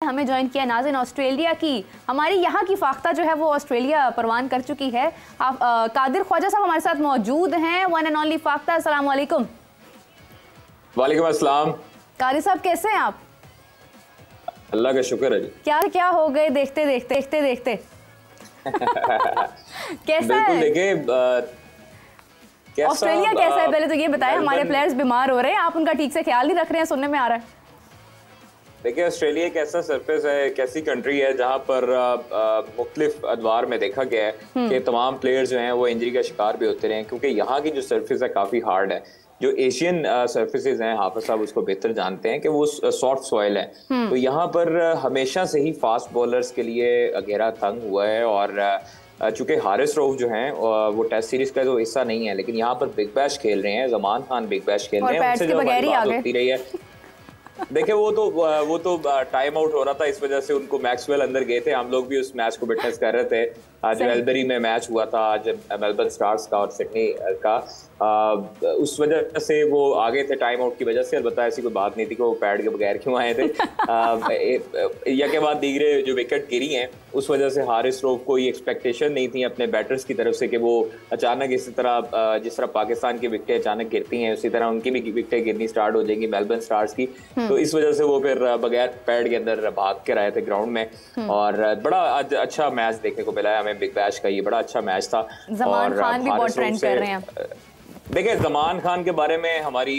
हमें ज्वाइन किया नाज़िन ऑस्ट्रेलिया की, हमारी यहाँ की फाख्ता जो है वो ऑस्ट्रेलिया परवान कर चुकी है। आप कादिर ख्वाजा साहब हमारे साथ मौजूद हैं, वन एंड ओनली फाख्ता। अस्सलाम वालेकुम। वालेकुम अस्सलाम। कारी साहब कैसे हैं आप? अल्लाह का शुक्र है जी। क्या क्या हो गए देखते देखते कैसा है? देखिए ऑस्ट्रेलिया कैसा है पहले तो ये बताएं। हमारे प्लेयर्स बीमार हो रहे हैं, आप उनका ठीक से ख्याल नहीं रख रहे हैं, सुनने में आ रहा है। देखिए ऑस्ट्रेलिया एक ऐसा सरफेस है, एक ऐसी कंट्री है जहां पर मुख्तलिफ अदवार में देखा गया है कि तमाम प्लेयर्स जो हैं वो इंजरी का शिकार भी होते रहे हैं, क्योंकि यहाँ की जो सरफेस है काफ़ी हार्ड है। जो एशियन सरफेसेज हैं, हाफिज साहब उसको बेहतर जानते हैं कि वो सॉफ्ट सॉइल है। तो यहाँ पर हमेशा से ही फास्ट बॉलर्स के लिए घेरा तंग हुआ है, और चूंकि हारिस रऊफ जो हैं वो टेस्ट सीरीज का जो हिस्सा नहीं है, लेकिन यहाँ पर बिग बैश खेल रहे हैं, जमान खान बिग बैश खेल रहे हैं, उनसे जो हमारी बात होती रही है। देखिए वो तो टाइम आउट हो रहा था, इस वजह से उनको मैक्सवेल अंदर गए थे। हम लोग भी उस मैच को विटनेस कर रहे थे। आज मेलबरी में मैच हुआ था, आज मेलबर्न स्टार्स का और सिडनी का, उस वजह से वो आगे थे टाइम आउट की वजह से। अलबत्ता ऐसी कोई बात नहीं थी कि वो पैड के बगैर क्यों आए थे। या के बाद दीगरे जो विकेट गिरी हैं उस वजह से हारिस रऊफ को ये एक्सपेक्टेशन नहीं थी अपने बैटर्स की तरफ से कि वो अचानक इसी तरह जिस तरह पाकिस्तान की विकेटें अचानक गिरती हैं उसी तरह उनकी भी विकेटें गिरनी स्टार्ट हो जाएंगी मेलबर्न स्टार्स की। तो इस वजह से वो फिर बगैर पैड के अंदर भाग कर आए थे ग्राउंड में, और बड़ा अच्छा मैच देखने को मिला है हमें बिग बैश का। ये बड़ा अच्छा मैच था। जमान खान भी बहुत ट्रेंड कर रहे हैं। देखिए जमान खान के बारे में हमारी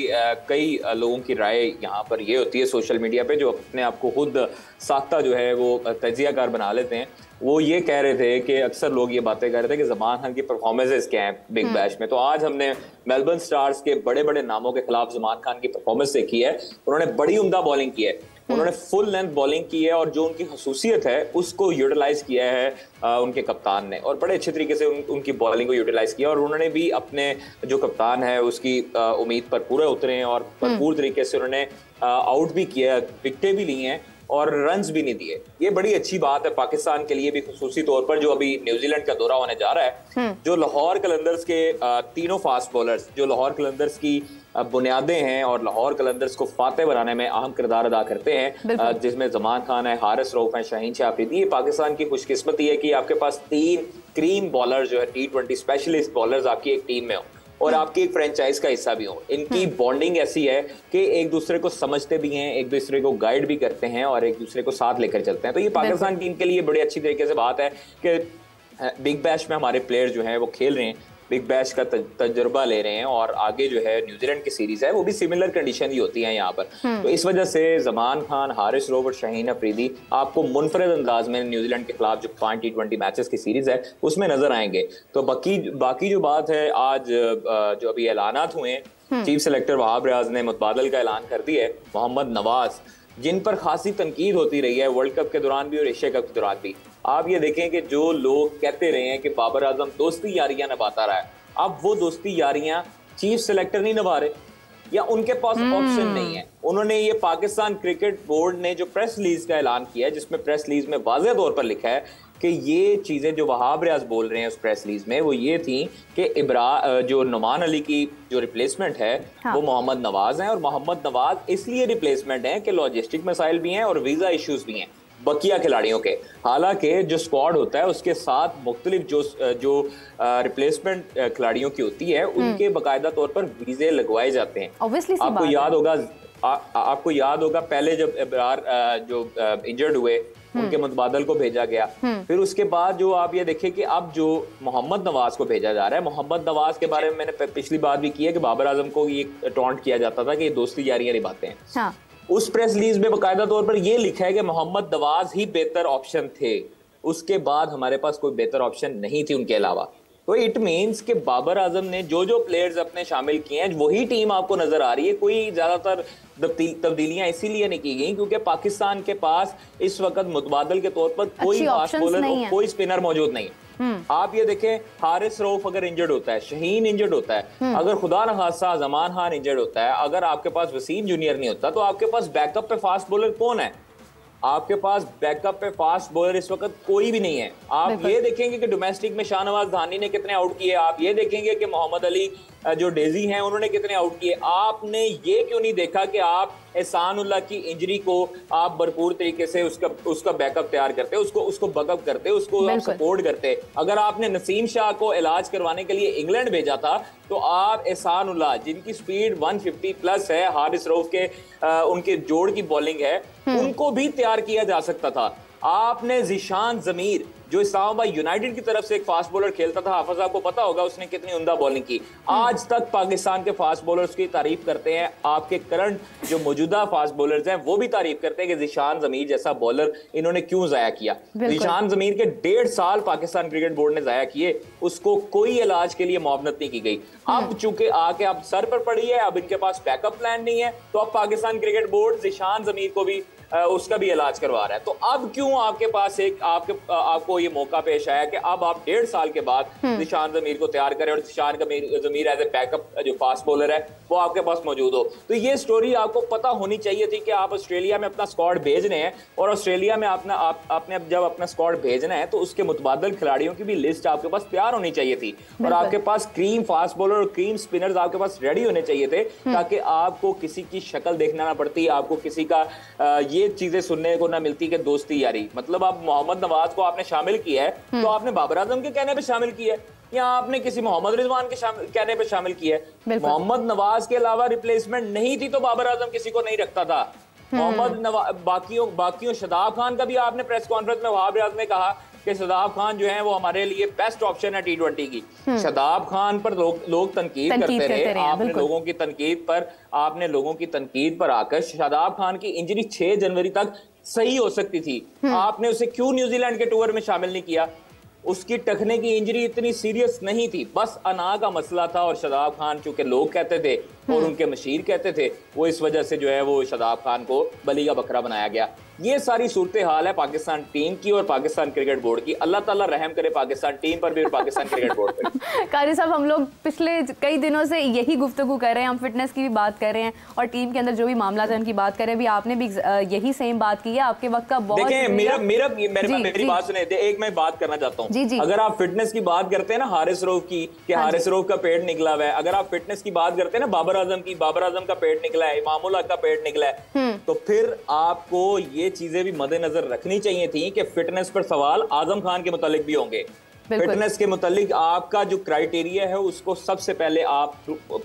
कई लोगों की राय यहाँ पर ये होती है सोशल मीडिया पे, जो अपने आप को खुद साख्ता जो है वो तजियाकार बना लेते हैं। वो ये कह रहे थे कि अक्सर लोग ये बातें कर रहे थे कि जमान खान की परफॉर्मेंसेस क्या हैं बिग बैश में। तो आज हमने मेलबर्न स्टार्स के बड़े बड़े नामों के खिलाफ जमान खान की परफॉर्मेंस देखी है। उन्होंने बड़ी उम्दा बॉलिंग की है, उन्होंने फुल लेंथ बॉलिंग की है, और जो उनकी खसूसियत है उसको यूटिलाइज किया है उनके कप्तान ने, और बड़े अच्छे तरीके से उनकी बॉलिंग को यूटिलाइज किया। और उन्होंने भी अपने जो कप्तान है उसकी उम्मीद पर पूरे उतरे हैं, और भरपूर तरीके से उन्होंने आउट भी किया, विकेटें भी ली हैं और रन्स भी नहीं दिए। ये बड़ी अच्छी बात है पाकिस्तान के लिए भी, खुसूसी तौर पर जो अभी न्यूजीलैंड का दौरा होने जा रहा है। जो लाहौर कलंदर्स के तीनों फास्ट बॉलर्स जो लाहौर कलंदर्स की बुनियादें हैं और लाहौर कलंदर्स को फातेह बनाने में अहम किरदार अदा करते हैं, जिसमें जमान खान है, हारिस रऊफ है, शाहीन शाह अफरीदी। ये पाकिस्तान की खुशकिस्मती है कि आपके पास 3 क्रीम बॉलर जो है T20 स्पेशलिस्ट बॉलर्स आपकी एक टीम में हो, और आपकी एक फ्रेंचाइज का हिस्सा भी हो। इनकी बॉन्डिंग ऐसी है कि एक दूसरे को समझते भी हैं, एक दूसरे को गाइड भी करते हैं, और एक दूसरे को साथ लेकर चलते हैं। तो ये पाकिस्तान टीम के लिए बड़ी अच्छी तरीके से बात है कि बिग बैश में हमारे प्लेयर जो हैं वो खेल रहे हैं, बिग बैश का तजुर्बा ले रहे हैं, और आगे जो है न्यूजीलैंड की सीरीज है वो भी सिमिलर कंडीशन ही होती है यहाँ पर। तो इस वजह से जमान खान, हारिस रऊफ और शाहीन अफरीदी आपको मुनफरद अंदाज में न्यूजीलैंड के खिलाफ जो 5 T20 मैचेस की सीरीज है उसमें नजर आएंगे। तो बाकी जो बात है, आज जो अभी ऐलानात हुए हैं, चीफ सेलेक्टर वहाब रियाज ने मुतबादल का ऐलान कर दिया है। मोहम्मद नवाज, जिन पर खासी तनकीद होती रही है वर्ल्ड कप के दौरान भी और एशिया कप के दौरान भी, आप ये देखें कि जो लोग कहते रहे हैं कि बाबर आजम दोस्ती यारियां निभाता रहा है, अब वो दोस्ती यारियां चीफ सेलेक्टर नहीं निभा रहे, या उनके पास ऑप्शन नहीं है। उन्होंने ये पाकिस्तान क्रिकेट बोर्ड ने जो प्रेस रिलीज का ऐलान किया है, जिसमें प्रेस रिलीज में वाज़ेह तौर पर लिखा है कि ये चीज़ें जो वहाब रियाज बोल रहे हैं उस प्रेस रिलीज में, वो ये थी कि जो नुमान अली की जो रिप्लेसमेंट है वो मोहम्मद नवाज हैं, और मोहम्मद नवाज इसलिए रिप्लेसमेंट हैं कि लॉजिस्टिक मसाइल भी हैं और वीज़ा इश्यूज भी हैं बकिया खिलाड़ियों के। हालांकि जो स्क्वाड होता है उसके साथ मुख्तलिफ जो रिप्लेसमेंट खिलाड़ियों की होती है उनके बाकायदा तौर पर वीजे लगवाए जाते हैं। आपको याद होगा पहले जब इब्रार जो इंजर्ड हुए उनके मुतबादल को भेजा गया, फिर उसके बाद जो आप ये देखिए कि अब जो मोहम्मद नवाज को भेजा जा रहा है। मोहम्मद नवाज के बारे में मैंने पिछली बात भी की है कि बाबर आजम को ये टॉन्ट किया जाता था कि ये दोस्ती यारियां निभाते हैं। हाँ। उस प्रेस रिलीज में बाकायदा तौर पर ये लिखा है कि मोहम्मद नवाज ही बेहतर ऑप्शन थे, उसके बाद हमारे पास कोई बेहतर ऑप्शन नहीं थी उनके अलावा। तो इट मीन्स कि बाबर आजम ने जो प्लेयर्स अपने शामिल किए हैं वही टीम आपको नजर आ रही है। कोई ज्यादातर तब्दीलियां इसीलिए नहीं की गई क्योंकि पाकिस्तान के पास इस वक्त मुतबादल के तौर पर कोई फास्ट बॉलर और कोई स्पिनर मौजूद नहीं है। आप ये देखें, हारिस रऊफ अगर इंजर्ड होता है, शाहीन इंजर्ड होता है, अगर खुदा न खासा जमान खान इंजर्ड होता है, अगर आपके पास वसीम जूनियर नहीं होता, तो आपके पास बैकअप पे फास्ट बॉलर कौन है? आपके पास बैकअप पे फास्ट बॉलर इस वक्त कोई भी नहीं है। आप ये देखेंगे कि डोमेस्टिक में शाहनवाज धानी ने कितने आउट किए, आप ये देखेंगे कि मोहम्मद अली जो डेजी हैं उन्होंने कितने आउट किए। आपने ये क्यों नहीं देखा कि आप एहसानुल्लाह की इंजरी को आप भरपूर तरीके से उसका बैकअप तैयार करते, उसको बैकअप करते, उसको आप सपोर्ट करते। अगर आपने नसीम शाह को इलाज करवाने के लिए इंग्लैंड भेजा था तो आप एहसानुल्लाह जिनकी स्पीड 150 प्लस है, हारिस रऊफ के उनके जोड़ की बॉलिंग है, उनको भी तैयार किया जा सकता था। आपने ज़िशान ज़मीर जो इस्लामाबाद यूनाइटेड की तरफ से एक फास्ट बॉलर खेलता था, हाफिज आपको पता होगा उसने कितनी उम्दा बॉलिंग की। आज तक पाकिस्तान के फास्ट बॉलर्स की तारीफ करते हैं, आपके करंट जो मौजूदा फास्ट बॉलर्स हैं वो भी तारीफ करते हैं कि ज़िशान ज़मीर जैसा बॉलर इन्होंने क्यों जाया किया। ज़िशान ज़मीर के 1.5 साल पाकिस्तान क्रिकेट बोर्ड ने जाया किए, उसको कोई इलाज के लिए मुआवनत नहीं की गई। अब चूंकि आके अब सर पर पड़ी है, अब इनके पास बैकअप प्लान नहीं है, तो अब पाकिस्तान क्रिकेट बोर्ड ज़िशान ज़मीर को भी उसका भी इलाज करवा रहा है। तो अब क्यों आपके पास आपको ये मौका पेश आया कि अब आप 1.5 साल के बाद ज़िशान ज़मीर को तैयार करें और ज़िशान ज़मीर एज ए बैकअप जो फास्ट बॉलर है वो आपके पास मौजूद हो। तो ये स्टोरी आपको पता होनी चाहिए थी कि आप ऑस्ट्रेलिया में अपना स्क्वाड भेज रहे हैं, और ऑस्ट्रेलिया में आपने जब अपना स्क्वाड भेजना है तो उसके मुतबादल खिलाड़ियों की भी लिस्ट आपके पास तैयार होनी चाहिए थी, और आपके पास क्रीम फास्ट बॉलर और क्रीम स्पिनर्स आपके पास रेडी होने चाहिए थे, ताकि आपको किसी की शक्ल देखना ना पड़ती, आपको किसी का ये चीजें सुनने को ना मिलती कि दोस्ती यारी। मतलब आप मोहम्मद नवाज को आपने शामिल किया है तो आपने बाबर आजम के कहने पे शामिल किया है, या आपने किसी मोहम्मद रिजवान के कहने पे शामिल किया है। मोहम्मद नवाज के अलावा रिप्लेसमेंट नहीं थी तो बाबर आजम किसी को नहीं रखता था। मोहम्मद नवाज बाकियों शादाब खान का भी आपने प्रेस कॉन्फ्रेंस में वहाब रियाज ने कहा कि शादाब खान जो है वो हमारे लिए बेस्ट ऑप्शन है T20 की। शादाब खान पर लोग तनकीद करते रहे, आपने लोगों की तनकीद पर आकर शादाब खान की इंजरी 6 जनवरी तक सही हो सकती थी, आपने उसे क्यों न्यूजीलैंड के टूर में शामिल नहीं किया? उसकी टखने की इंजरी इतनी सीरियस नहीं थी, बस अना का मसला था, और शादाब खान चूंकि लोग कहते थे और उनके मशीर कहते थे, वो इस वजह से जो है वो शादाब खान को बली का बकरा बनाया गया। ये सारी सूरत हाल है पाकिस्तान टीम की और पाकिस्तान क्रिकेट बोर्ड की। अल्लाह ताला रहम करे पाकिस्तान टीम पर भी और पाकिस्तान क्रिकेट बोर्ड पर। काजी साहब, हम लोग पिछले कई दिनों से यही गुफ्तगू कर रहे हैं, हम फिटनेस की भी बात कर रहे हैं और टीम के अंदर जो भी मामला है उनकी बात कर रहे हैं। अभी आपने भी यही सेम बात की है, आपके वक्त का बहुत मेरी बात सुने, एक मैं बात करना चाहता हूँ। अगर आप फिटनेस की बात करते हैं ना हारिस रऊफ की, कि हारिस रऊफ का पेट निकला हुआ है, अगर आप फिटनेस की बात करते हैं ना बाबर आजम की, बाबर आजम का पेट निकला है, इमामुल हक का पेट निकला है, तो फिर आपको ये चीजें भी मद्देनजर रखनी चाहिए थी कि फिटनेस पर सवाल आजम खान के मुतालिक भी होंगे। फिटनेस के मुतालिक आपका जो क्राइटेरिया है उसको सबसे पहले आप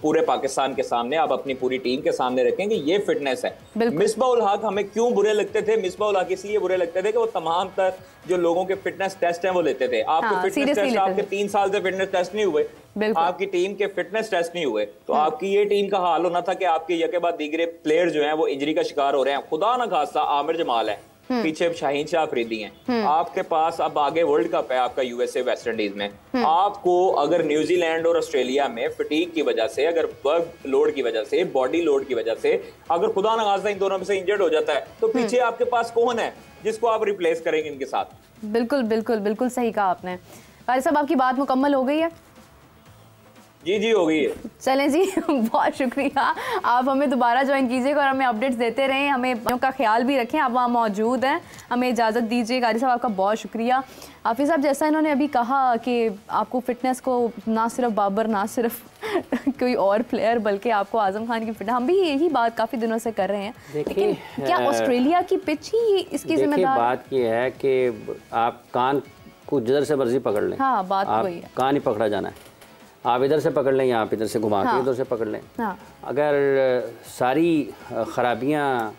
पूरे पाकिस्तान के सामने, आप अपनी पूरी टीम के सामने रखेंगे, ये फिटनेस है। मिसबाउल हक हमें क्यों बुरे लगते थे? मिसबाउल हक इसलिए बुरे लगते थे कि वो तमाम तर जो लोगों के फिटनेस टेस्ट हैं वो लेते थे। आपके फिटनेस टेस्ट, आपके 3 साल से फिटनेस टेस्ट नहीं हुए, आपकी टीम के फिटनेस टेस्ट नहीं हुए, तो आपकी ये टीम का हाल होना था कि आपके यके बाद दीगरे प्लेयर जो हैं वो इंजरी का शिकार हो रहे हैं। खुदा न खास्ता आमिर जमाल है, पीछे शाहीन शाह अफरीदी हैं, आपके पास अब आगे वर्ल्ड कप है आपका यूएसए वेस्ट इंडीज में। आपको अगर न्यूजीलैंड और ऑस्ट्रेलिया में फटीग की वजह से, अगर वर्क लोड की वजह से, बॉडी लोड की वजह से अगर खुदा न खास्ता इन दोनों में से इंजर्ड हो जाता है, तो पीछे आपके पास कौन है जिसको आप रिप्लेस करेंगे इनके साथ? बिल्कुल बिल्कुल बिल्कुल सही कहा आपने। काजी साहब, आपकी बात मुकम्मल हो गई है? जी हो गई है। चलें जी, बहुत शुक्रिया। आप हमें दोबारा ज्वाइन कीजिएगा और हमें अपडेट्स देते रहें, हमें का ख्याल भी रखें। आप वहाँ मौजूद हैं, हमें इजाज़त दीजिए। काजी साहब, आपका बहुत शुक्रिया। हाफिज़ साहब, जैसा इन्होंने अभी कहा कि आपको फिटनेस को ना सिर्फ बाबर, ना सिर्फ कोई और प्लेयर, बल्कि आपको आजम खान की फिटनेस, हम भी यही बात काफ़ी दिनों से कर रहे हैं। लेकिन क्या ऑस्ट्रेलिया की पिच ही इसकी जिम्मेदार? बात यह है कि आप कान को जिधर से मर्जी पकड़ लें। हाँ, बात वही है, कान ही पकड़ा जाना है। आप इधर से पकड़ लें या आप इधर से घुमा के इधर से पकड़ लें। अगर सारी खराबियाँ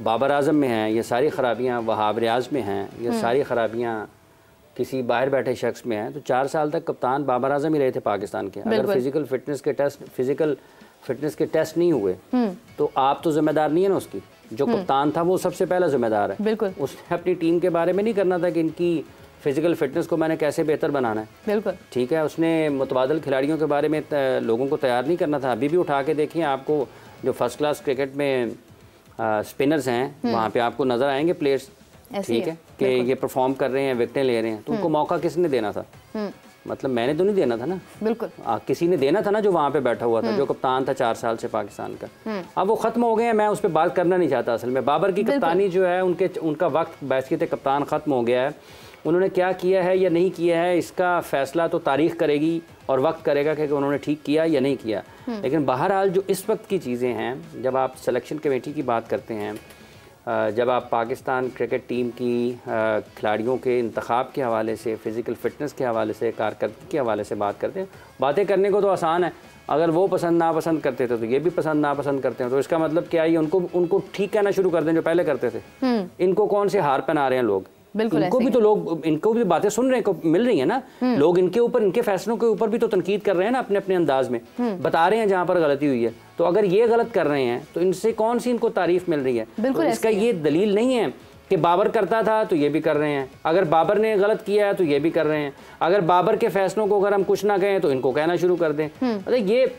बाबर आजम में हैं, ये सारी खराबियाँ वहाब रियाज में हैं, ये सारी खराबियाँ किसी बाहर बैठे शख्स में हैं, तो 4 साल तक कप्तान बाबर आजम ही रहे थे पाकिस्तान के। अगर फिजिकल फिटनेस के टेस्ट नहीं हुए तो आप तो जिम्मेदार नहीं है ना उसकी। जो कप्तान था वो सबसे पहला जिम्मेदार है। उसने अपनी टीम के बारे में नहीं करना था कि इनकी फिजिकल फिटनेस को मैंने कैसे बेहतर बनाना है। बिल्कुल ठीक है। उसने मुतबादल खिलाड़ियों के बारे में लोगों को तैयार नहीं करना था। अभी भी उठा के देखिए, आपको जो फर्स्ट क्लास क्रिकेट में स्पिनर्स हैं वहाँ पे आपको नज़र आएंगे प्लेयर्स, ठीक है, कि ये परफॉर्म कर रहे हैं, विकेटें ले रहे हैं, तो उनको मौका किसने देना था? मतलब मैंने तो नहीं देना था ना, बिल्कुल किसी ने देना था ना, जो वहाँ पे बैठा हुआ था, जो कप्तान था 4 साल से पाकिस्तान का। अब वो ख़त्म हो गए हैं, मैं उस पर बात करना नहीं चाहता। असल में बाबर की कप्तानी जो है, उनका वक्त बैसकित कप्तान ख़त्म हो गया है। उन्होंने क्या किया है या नहीं किया है इसका फैसला तो तारीख करेगी और वक्त करेगा कि उन्होंने ठीक किया या नहीं किया। लेकिन बहरहाल जो इस वक्त की चीज़ें हैं, जब आप सिलेक्शन कमेटी की बात करते हैं, जब आप पाकिस्तान क्रिकेट टीम की खिलाड़ियों के इंतखाब के हवाले से, फ़िज़िकल फ़िटनेस के हवाले से, कारकर्दगी के हवाले से बात करते हैं, बातें करने को तो आसान है। अगर वो पसंद नापसंद करते थे तो ये भी पसंद नापसंद करते हैं, तो इसका मतलब क्या है, उनको ठीक कहना शुरू कर दें जो पहले करते थे। इनको कौन से हार पहना रहे हैं लोग? बिल्कुल, इनको भी तो लोग, इनको भी बातें सुन रहे हैं, मिल रही है ना। लोग इनके ऊपर, इनके फैसलों के ऊपर भी तो तनकीद कर रहे हैं ना, अपने अपने अंदाज में बता रहे हैं जहाँ पर गलती हुई है। तो अगर ये गलत कर रहे हैं तो इनसे कौन सी इनको तारीफ मिल रही है? तो इसका ये दलील नहीं है कि बाबर करता था तो ये भी कर रहे हैं, अगर बाबर ने गलत किया है तो ये भी कर रहे हैं, अगर बाबर के फैसलों को अगर हम कुछ ना कहें तो इनको कहना शुरू कर दें। मतलब ये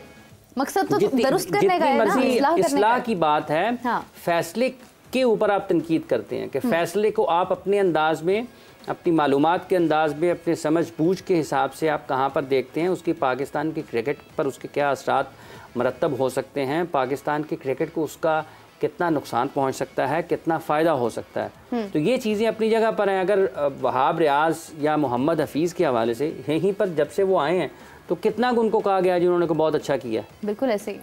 मकसद तो दुरुस्त करने का है ना, इस्लाह की बात है। फैसले के ऊपर आप तनकीद करते हैं कि फैसले को आप अपने अंदाज में, अपनी मालूमात के अंदाज में, अपने समझ बूझ के हिसाब से आप कहाँ पर देखते हैं, उसकी पाकिस्तान की क्रिकेट पर उसके क्या असरात मरतब हो सकते हैं, पाकिस्तान की क्रिकेट को उसका कितना नुकसान पहुंच सकता है, कितना फ़ायदा हो सकता है। तो ये चीज़ें अपनी जगह पर हैं। अगर वहाब रियाज या मोहम्मद हफीज़ के हवाले से यहीं पर जब से वो आए हैं तो कितना उनको कहा गया जिन्होंने को बहुत अच्छा किया। बिल्कुल ऐसे ही